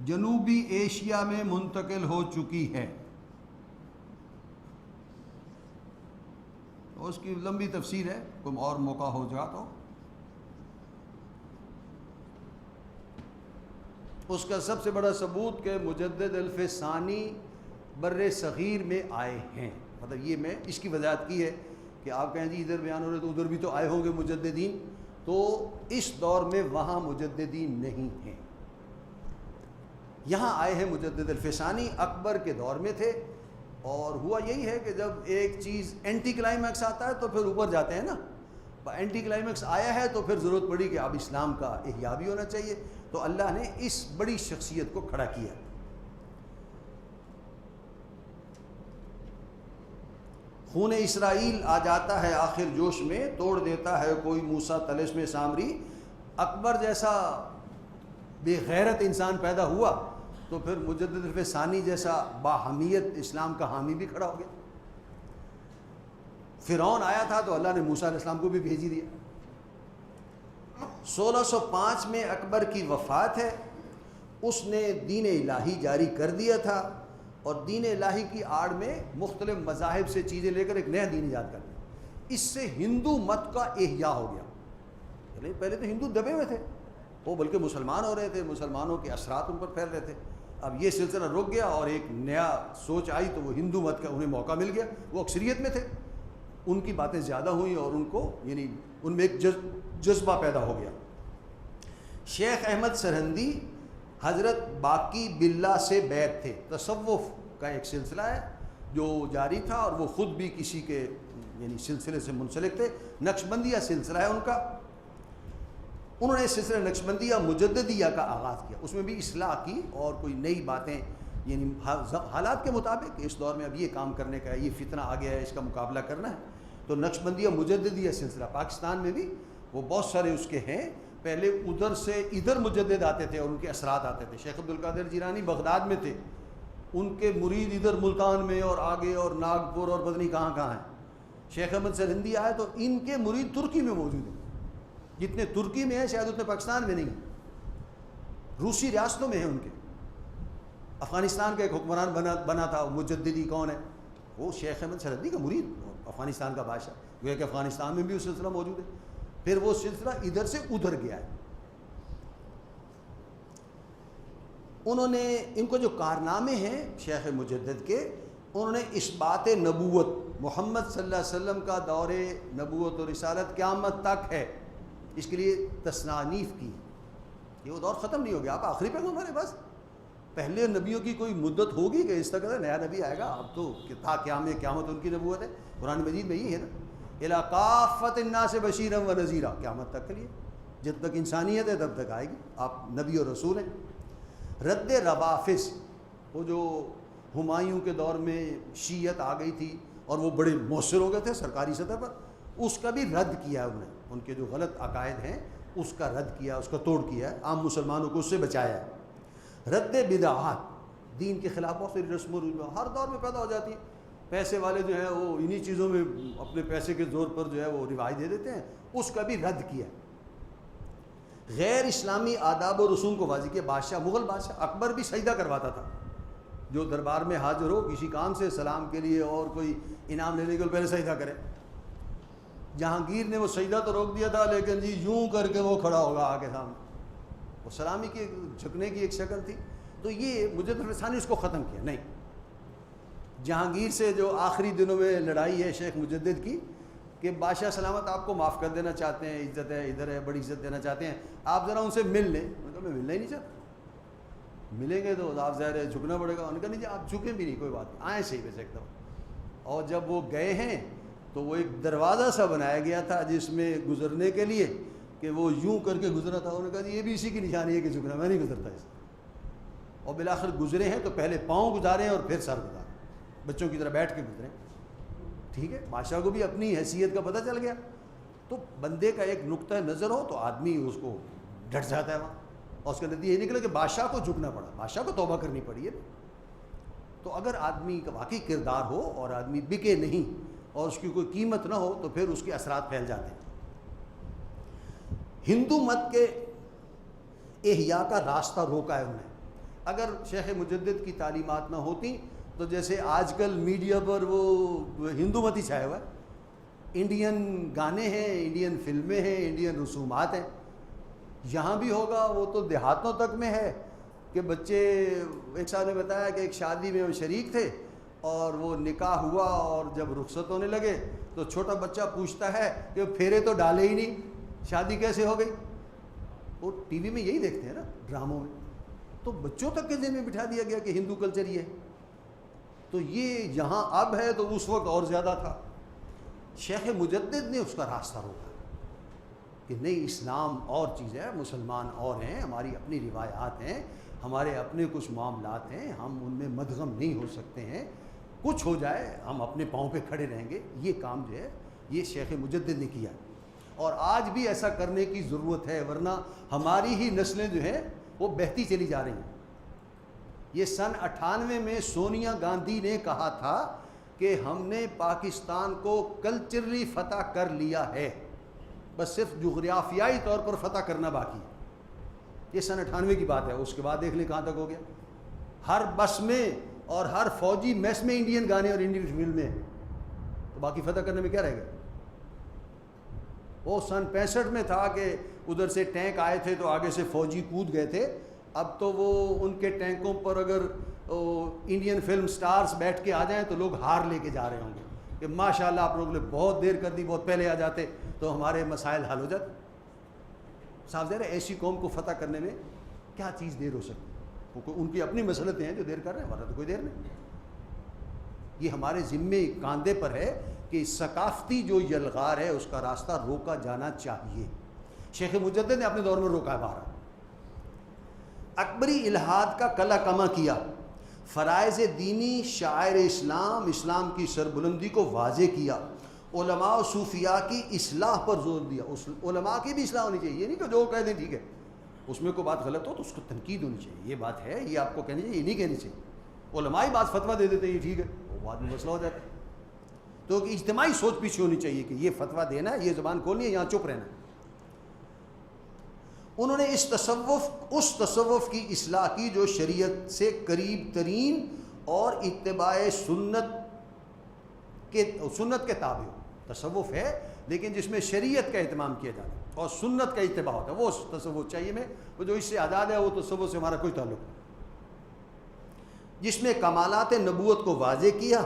Speaker 1: جنوبی ایشیا میں منتقل ہو چکی ہے. اس کی لمبی تفسیر ہے, کوئی اور موقع ہو جائے تو. اس کا سب سے بڑا ثبوت کہ مجدد الفسانی بر صغیر میں آئے ہیں. مطلب یہ میں اس کی وضاحت کی ہے کہ آپ کہیں جی ادھر بیان ہو رہے تو ادھر بھی تو آئے ہوں گے مجددین, تو اس دور میں وہاں مجددین نہیں ہیں. یہاں آئے ہیں مجدد الفسانی, اکبر کے دور میں تھے, اور ہوا یہی ہے کہ جب ایک چیز اینٹی کلائمیکس آتا ہے تو پھر اوپر جاتے ہیں نا. اینٹی کلائمیکس آیا ہے تو پھر ضرورت پڑی کہ اب اسلام کا احیاء بھی ہونا چاہیے, تو اللہ نے اس بڑی شخصیت کو کھڑا کیا. خون اسرائیل آ جاتا ہے آخر جوش میں, توڑ دیتا ہے کوئی موسیٰ طلسم سامری. اکبر جیسا بے غیرت انسان پیدا ہوا تو پھر مجدد الفسانی جیسا باحمیت اسلام کا حامی بھی کھڑا ہو گیا. فرعون آیا تھا تو اللہ نے موسیٰ علیہ السلام کو بھی بھیج دیا. 1605 میں اکبر کی وفات ہے. اس نے دین الہی جاری کر دیا تھا, اور دین الہی کی آڑ میں مختلف مذاہب سے چیزیں لے کر ایک نیا دین ایجاد کر دیا. اس سے ہندو مت کا احیاء ہو گیا. پہلے تو ہندو دبے ہوئے تھے, وہ بلکہ مسلمان ہو رہے تھے, مسلمانوں کے اثرات ان پر پھیل رہے تھے. اب یہ سلسلہ رک گیا اور ایک نیا سوچ آئی تو وہ ہندو مت کا انہیں موقع مل گیا. وہ اکثریت میں تھے, ان کی باتیں زیادہ ہوئیں اور ان کو یعنی ان میں ایک جذبہ پیدا ہو گیا. شیخ احمد سرہندی حضرت باقی باللہ سے بیعت تھے. تصوف کا ایک سلسلہ ہے جو جاری تھا, اور وہ خود بھی کسی کے یعنی سلسلے سے منسلک تھے. نقشبندیہ سلسلہ ہے ان کا. انہوں نے سلسلہ نقشبندیہ مجددیہ کا آغاز کیا. اس میں بھی اصلاح کی اور کوئی نئی باتیں یعنی حالات کے مطابق اس دور میں اب یہ کام کرنے کا ہے, یہ فتنہ آ گیا ہے, اس کا مقابلہ کرنا ہے. تو نقشبندیہ مجددیہ سلسلہ پاکستان میں بھی وہ بہت سارے اس کے ہیں, پہلے ادھر سے ادھر مجدد آتے تھے اور ان کے اثرات آتے تھے. شیخ عبد القادر جیلانی بغداد میں تھے, ان کے مرید ادھر ملتان میں اور آگے اور ناگپور اور پتہ نہیں کہاں کہاں ہیں. شیخ احمد سرہندی آئے تو ان کے مرید ترکی میں موجود ہیں. جتنے ترکی میں ہیں شاید اتنے پاکستان میں نہیں ہیں, روسی ریاستوں میں ہیں ان کے. افغانستان کا ایک حکمران بنا تھا, مجددی کون ہے؟ وہ شیخ احمد سرہندی کا مرید, افغانستان کا بادشاہ. وہ کہ افغانستان میں بھی وہ سلسلہ موجود ہے. پھر وہ سلسلہ ادھر سے ادھر گیا ہے. انہوں نے ان کو جو کارنامے ہیں شیخ مجدد کے, انہوں نے اثبات نبوت, محمد صلی اللہ علیہ وسلم کا دور نبوت اور رسالت قیامت تک ہے, اس کے لیے تصنیف کی. یہ وہ دور ختم نہیں ہو گیا, آپ آخری پیغمبر ہیں بس. پہلے نبیوں کی کوئی مدت ہوگی کہ اس طرح نیا نبی آئے گا؟ اب تو تھا قیامت ان کی نبوت ہے. قرآن مجید میں یہ ہے نا, الی کافۃ الناس بشیرا و نذیرا, قیامت تک کے لیے. جب تک انسانیت ہے تب تک آئے گی, آپ نبی اور رسول ہیں. رد روافظ, وہ جو ہمایوں کے دور میں شیعت آ گئی تھی اور وہ بڑے مؤثر ہو گئے تھے سرکاری سطح پر, اس کا بھی رد کیا ہے انہوں نے. ان کے جو غلط عقائد ہیں اس کا رد کیا, اس کا توڑ کیا ہے, عام مسلمانوں کو اس سے بچایا ہے. رد بدعات, دین کے خلاف بہت ساری رسم و رسومات ہر دور میں پیدا ہو جاتی ہیں. پیسے والے جو ہیں وہ انہی چیزوں میں اپنے پیسے کے زور پر جو ہے وہ روایت دے دیتے ہیں, اس کا بھی رد کیا. غیر اسلامی آداب و رسوم کو واضح کیا. بادشاہ, مغل بادشاہ اکبر بھی سجدہ کرواتا تھا. جو دربار میں حاضر ہو کسی کام سے, سلام کے لیے اور کوئی انعام لینے کے لیے, پہلے سجدہ کرے. جہانگیر نے وہ سجدہ تو روک دیا تھا, لیکن جی یوں کر کے وہ کھڑا ہوگا آگے سامنے, وہ سلامی کی جھکنے کی ایک شکل تھی. تو یہ مجدد ثانی اس کو ختم کیا. نہیں, جہانگیر سے جو آخری دنوں میں لڑائی ہے شیخ مجدد کی کہ بادشاہ سلامت آپ کو معاف کر دینا چاہتے ہیں, عزت ہے ادھر ہے, بڑی عزت دینا چاہتے ہیں, آپ ذرا ان سے مل لیں. انہوں نے کہا میں ملنا ہی نہیں چاہتا. ملیں گے تو آپ ظاہر ہے جھکنا پڑے گا. انہوں نے کہا نہیں جی آپ جھکیں بھی نہیں, کوئی بات نہیں, آئیں صحیح ویسے ایک دفعہ. اور جب وہ گئے ہیں تو وہ ایک دروازہ سا بنایا گیا تھا جس میں گزرنے کے لیے کہ وہ یوں کر کے گزرا تھا. انہوں نے کہا یہ بھی اسی کی نشانی ہے کہ جھکنا, میں نہیں گزرتا اس. اور بالآخر گزرے ہیں تو پہلے پاؤں گزارے ہیں اور پھر سر گزارے, بچوں کی طرح بیٹھ کے گزرے. ٹھیک ہے, بادشاہ کو بھی اپنی حیثیت کا پتہ چل گیا. تو بندے کا ایک نقطہ نظر ہو تو آدمی اس کو ڈٹ جاتا ہے وہاں, اور اس کا نتیجہ یہ نکلا کہ بادشاہ کو جھکنا پڑا, بادشاہ کو توبہ کرنی پڑی ہے. تو اگر آدمی کا واقعی کردار ہو اور آدمی بکے نہیں اور اس کی کوئی قیمت نہ ہو تو پھر اس کے اثرات پھیل جاتے ہیں. ہندو مت کے احیاء کا راستہ روکا ہے انہوں نے. اگر شیخ مجدد کی تعلیمات نہ ہوتی تو جیسے آج کل میڈیا پر وہ ہندو مت ہی چھایا ہوا ہے, انڈین گانے ہیں, انڈین فلمیں ہیں, انڈین رسومات ہیں. یہاں بھی ہوگا, وہ تو دیہاتوں تک میں ہے کہ بچے, ایک صاحب نے بتایا کہ ایک شادی میں وہ شریک تھے اور وہ نکاح ہوا اور جب رخصت ہونے لگے تو چھوٹا بچہ پوچھتا ہے کہ پھیرے تو ڈالے ہی نہیں, شادی کیسے ہو گئی. وہ ٹی وی میں یہی دیکھتے ہیں نا, ڈراموں میں. تو بچوں تک کے ذہن میں بٹھا دیا گیا کہ ہندو کلچر یہ ہے. تو یہ یہاں اب ہے تو اس وقت اور زیادہ تھا. شیخ مجدد نے اس کا راستہ روکا کہ نہیں, اسلام اور چیز ہے, مسلمان اور ہیں, ہماری اپنی روایات ہیں, ہمارے اپنے کچھ معاملات ہیں, ہم ان میں مدغم نہیں ہو سکتے ہیں. کچھ ہو جائے ہم اپنے پاؤں پہ کھڑے رہیں گے. یہ کام جو ہے یہ شیخ مجدد نے کیا, اور آج بھی ایسا کرنے کی ضرورت ہے, ورنہ ہماری ہی نسلیں جو ہیں وہ بہتی چلی جا رہی ہیں. یہ سن 98 میں سونیا گاندھی نے کہا تھا کہ ہم نے پاکستان کو کلچرلی فتح کر لیا ہے, بس صرف جغرافیائی طور پر فتح کرنا باقی ہے. یہ سن 98 کی بات ہے. اس کے بعد دیکھ لیں کہاں تک ہو گیا. ہر بس میں اور ہر فوجی میس میں انڈین گانے اور انڈین فلمیں ہیں, تو باقی فتح کرنے میں کیا رہے گا. وہ سن 65 میں تھا کہ ادھر سے ٹینک آئے تھے تو آگے سے فوجی کود گئے تھے. اب تو وہ ان کے ٹینکوں پر اگر انڈین فلم سٹارز بیٹھ کے آ جائیں تو لوگ ہار لے کے جا رہے ہوں گے کہ ماشاءاللہ آپ لوگوں نے بہت دیر کر دی, بہت پہلے آ جاتے تو ہمارے مسائل حل ہو جاتے. صاف ظاہر ہے ایسی قوم کو فتح کرنے میں کیا چیز دیر ہو سکتی. ان کی اپنی مسلطیں ہیں جو دیر کر رہے ہیں, ورنہ تو کوئی دیر نہیں. یہ ہمارے ذمے کاندھے پر ہے کہ ثقافتی جو یلغار ہے اس کا راستہ روکا جانا چاہیے. شیخ مجدد نے اپنے دور میں روکا ہے. بہرحال اکبری الہاد کا کلا کما کیا, فرائض دینی, شاعر اسلام, اسلام کی سربلندی کو واضح کیا, علماء و صوفیاء کی اصلاح پر زور دیا. علماء کی بھی اصلاح ہونی چاہیے. یہ نہیں کہ جو کہہ دیں ٹھیک ہے, اس میں کوئی بات غلط ہو تو اس کو تنقید ہونی چاہیے, یہ بات ہے یہ آپ کو کہنی چاہیے, یہ نہیں کہنی چاہیے. علماء ہی بات فتویٰ دے دیتے ہیں یہ ٹھیک ہے, وہ بعد میں مسئلہ ہو جاتا ہے. تو اجتماعی سوچ پیچھے ہونی چاہیے کہ یہ فتویٰ دینا ہے, یہ زبان کھولنی ہے, یہاں چپ رہنا ہے. انہوں نے اس تصوف کی اصلاح کی جو شریعت سے قریب ترین اور اتباع سنت کے تابع ہو. تصوف ہے لیکن جس میں شریعت کا اہتمام کیا جاتا ہے اور سنت کا اتباع ہوتا ہے, وہ تصوف چاہیے میں. وہ جو اس سے آزاد ہے وہ تصوف سے ہمارا کوئی تعلق نہیں. جس میں کمالات نبوت کو واضح کیا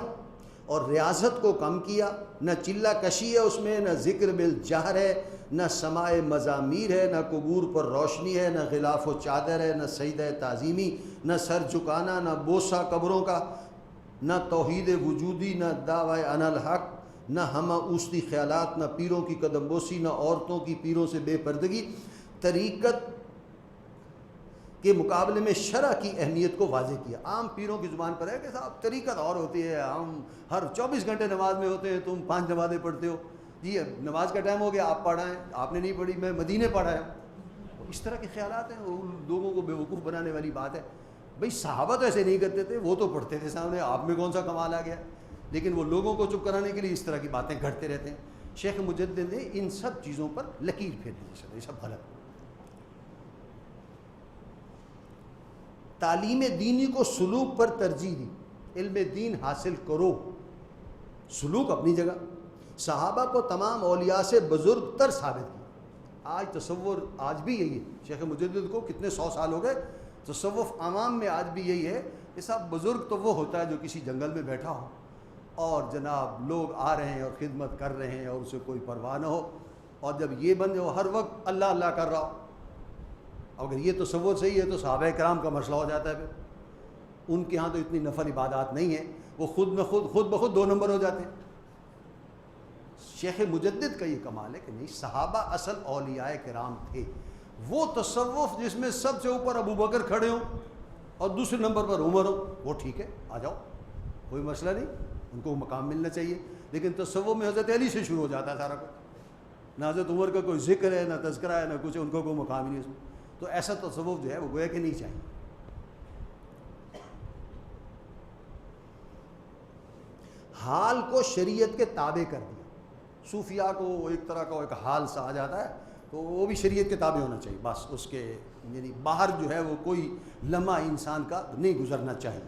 Speaker 1: اور ریاضت کو کم کیا. نہ چلہ کشی ہے اس میں, نہ ذکر بالجہر ہے, نہ سماع مزامیر ہے, نہ قبور پر روشنی ہے, نہ غلاف و چادر ہے, نہ سجدہ تعظیمی, نہ سر جھکانا, نہ بوسہ قبروں کا, نہ توحید وجودی, نہ دعوی انا الحق, نہ ہمہ اوستی خیالات, نہ پیروں کی قدم بوسی, نہ عورتوں کی پیروں سے بے پردگی. طریقت کے مقابلے میں شرع کی اہمیت کو واضح کیا. عام پیروں کی زبان پر ہے کہ صاحب طریقت اور ہوتی ہے, ہم ہر 24 گھنٹے نماز میں ہوتے ہیں, تم 5 نمازیں پڑھتے ہو, جی نماز کا ٹائم ہو گیا آپ پڑھائیں, آپ نے نہیں پڑھی میں مدینے پڑھایا. اس طرح کے خیالات ہیں, ان لوگوں کو بیوقوف بنانے والی بات ہے. بھئی صحابہ تو ایسے نہیں کرتے تھے, وہ تو پڑھتے تھے سامنے, آپ میں کون سا کمال آ گیا. لیکن وہ لوگوں کو چپ کرانے کے لیے اس طرح کی باتیں گھڑتے رہتے ہیں. شیخ مجدد نے ان سب چیزوں پر لکیر پھیر دی, یہ سب غلط. تعلیم دینی کو سلوک پر ترجیح دی. علم دین حاصل کرو, سلوک اپنی جگہ. صحابہ کو تمام اولیاء سے بزرگ تر ثابت کیا. آج تصور آج بھی یہی ہے. شیخ مجدد کو کتنے 100 سال ہو گئے, تصوف عوام میں آج بھی یہی ہے کہ صاحب بزرگ تو وہ ہوتا ہے جو کسی جنگل میں بیٹھا ہو اور جناب لوگ آ رہے ہیں اور خدمت کر رہے ہیں اور اسے کوئی پرواہ نہ ہو, اور جب یہ بن ہو ہر وقت اللہ اللہ کر رہا ہو. اگر یہ تصور صحیح ہے تو صحابہ کرام کا مسئلہ ہو جاتا ہے. پھر ان کے ہاں تو اتنی نفل عبادات نہیں ہیں, وہ خود بخود 2 نمبر ہو جاتے ہیں. شیخ مجدد کا یہ کمال ہے کہ نہیں, صحابہ اصل اولیاء کرام تھے. وہ تصوف جس میں سب سے اوپر ابو بکر کھڑے ہوں اور دوسرے نمبر پر عمر ہو, وہ ٹھیک ہے, آ جاؤ, کوئی مسئلہ نہیں, ان کو مقام ملنا چاہیے. لیکن تصوف میں حضرت علی سے شروع ہو جاتا ہے سارا کچھ, نہ حضرت عمر کا کوئی ذکر ہے, نہ تذکرہ ہے, نہ کچھ, ان کو کوئی مقام ہی نہیں اس میں. تو ایسا تصوف جو ہے وہ گویا کہ نہیں چاہیے. حال کو شریعت کے تابع کر دیا. صوفیاء کو ایک طرح کا ایک حال سا آ جاتا ہے تو وہ بھی شریعت کے تابع ہونا چاہیے, بس اس کے یعنی باہر جو ہے وہ کوئی لمحہ انسان کا نہیں گزرنا چاہیے.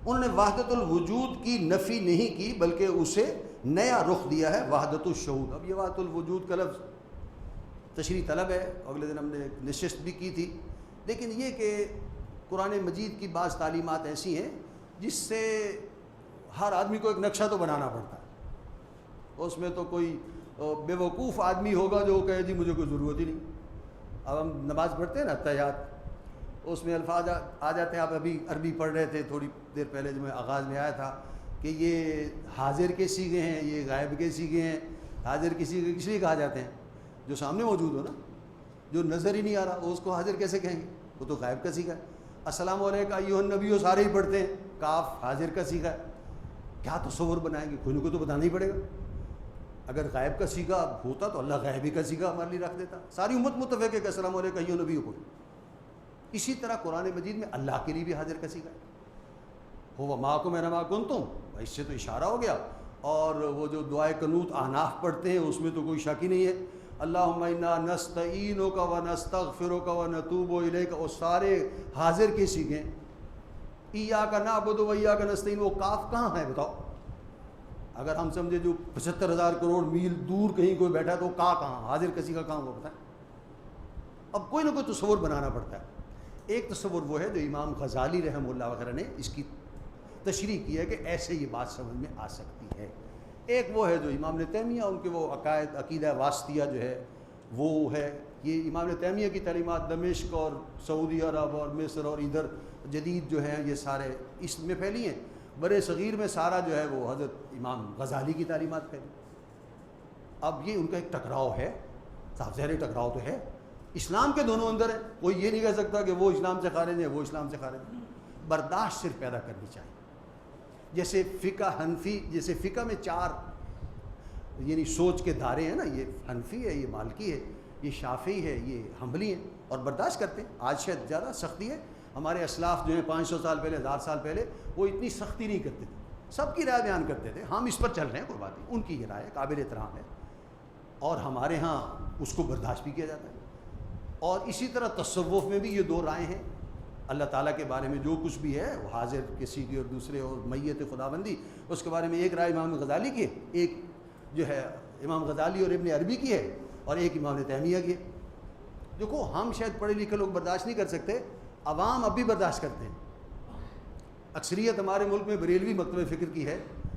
Speaker 1: انہوں نے وحدت الوجود کی نفی نہیں کی بلکہ اسے نیا رخ دیا ہے, وحدت الشہود. اب یہ وحدت الوجود کا لفظ تشریح طلب ہے, اگلے دن ہم نے ایک نشست بھی کی تھی. لیکن یہ کہ قرآن مجید کی بعض تعلیمات ایسی ہیں جس سے ہر آدمی کو ایک نقشہ تو بنانا پڑتا ہے. اس میں تو کوئی بے وقوف آدمی ہوگا جو کہے جی مجھے کوئی ضرورت ہی نہیں. اب ہم نماز پڑھتے ہیں نا تحیات, اس میں الفاظ آ جاتے ہیں. آپ ابھی عربی پڑھ رہے تھے تھوڑی دیر پہلے, جو میں آغاز میں آیا تھا کہ یہ حاضر کے صیغے ہیں, یہ غائب کے صیغے ہیں. حاضر کے صیغے کس لیے کہا جاتے ہیں؟ جو سامنے موجود ہو نا, جو نظر ہی نہیں آ رہا اس کو حاضر کیسے کہیں گے, وہ تو غائب کا صیغہ ہے. السلام علیکم ایھا النبی سارے ہی پڑھتے ہیں, کاف حاضر کا صیغہ ہے. کیا تصور بنائیں گے, کوئی نہ کوئی تو بتانا ہی پڑے گا. اگر غائب کا صیغہ ہوتا تو اللہ غائبی کا صیغہ ہمارے لیے رکھ دیتا. ساری امت متفق ہے کہ السلام علیکم ایھا النبی پڑھو. اسی طرح قرآن مجید میں اللہ کے لیے بھی حاضر کا صیغہ ہے, هو معکم اینما کنتم, اس سے تو اشارہ ہو گیا. اور وہ جو دعائے قنوت احناف پڑھتے ہیں اس میں تو کوئی شک ہی نہیں ہے, اللہم انا نستعینک ونستغفرک ونتوب الیک, وہ سارے حاضر کے صیغے. ایاک نعبد و ایاک نستعین, وہ کاف کہاں ہے بتاؤ؟ اگر ہم سمجھے جو 75,000 کروڑ میل دور کہیں کوئی بیٹھا ہے تو کہاں حاضر کسی کا کہاں, وہ بتائیں. اب کوئی نہ کوئی تصور بنانا پڑتا ہے. ایک تصور وہ ہے جو امام غزالی رحمہ اللہ وغیرہ نے اس کی تشریح کی ہے کہ ایسے یہ بات سمجھ میں آ سکتی ہے. ایک وہ ہے جو امام تیمیہ, ان کے وہ عقیدہ واسطیہ جو ہے وہ ہے. یہ امام تیمیہ کی تعلیمات دمشق اور سعودی عرب اور مصر اور ادھر جدید جو ہیں یہ سارے اس میں پھیلی ہیں. برے صغیر میں سارا جو ہے وہ حضرت امام غزالی کی تعلیمات پھیلی. اب یہ ان کا ایک ٹکراؤ ہے, صاحب ظاہر ٹکراؤ تو ہے, اسلام کے دونوں اندر ہے. کوئی یہ نہیں کہہ سکتا کہ وہ اسلام سے خارج ہے وہ اسلام سے خارج ہے. برداشت صرف پیدا کرنی چاہیے. جیسے فقہ حنفی, جیسے فقہ میں 4 یعنی سوچ کے دھارے ہیں نا، یہ حنفی ہے، یہ مالکی ہے، یہ شافعی ہے، یہ حنبلی ہیں، اور برداشت کرتے ہیں۔ آج شاید زیادہ سختی ہے، ہمارے اسلاف جو ہیں 500 سال پہلے، 1000 سال پہلے، وہ اتنی سختی نہیں کرتے تھے، سب کی رائے بیان کرتے تھے۔ ہم اس پر چل رہے ہیں، کوئی بات نہیں، ان کی یہ رائے قابل احترام ہے، اور ہمارے ہاں اس کو برداشت بھی کیا جاتا ہے۔ اور اسی طرح تصوف میں بھی یہ دو رائے ہیں، اللہ تعالیٰ کے بارے میں جو کچھ بھی ہے وہ حاضر کسی کی اور دوسرے اور میت خداوندی، اس کے بارے میں ایک رائے امام غزالی کی ہے، ایک جو ہے امام غزالی اور ابن عربی کی ہے، اور ایک امام تیمیہ کی ہے۔ دیکھو ہم شاید پڑھے لکھے لوگ برداشت نہیں کر سکتے، عوام اب بھی برداشت کرتے ہیں۔ اکثریت ہمارے ملک میں بریلوی مکتب فکر کی ہے،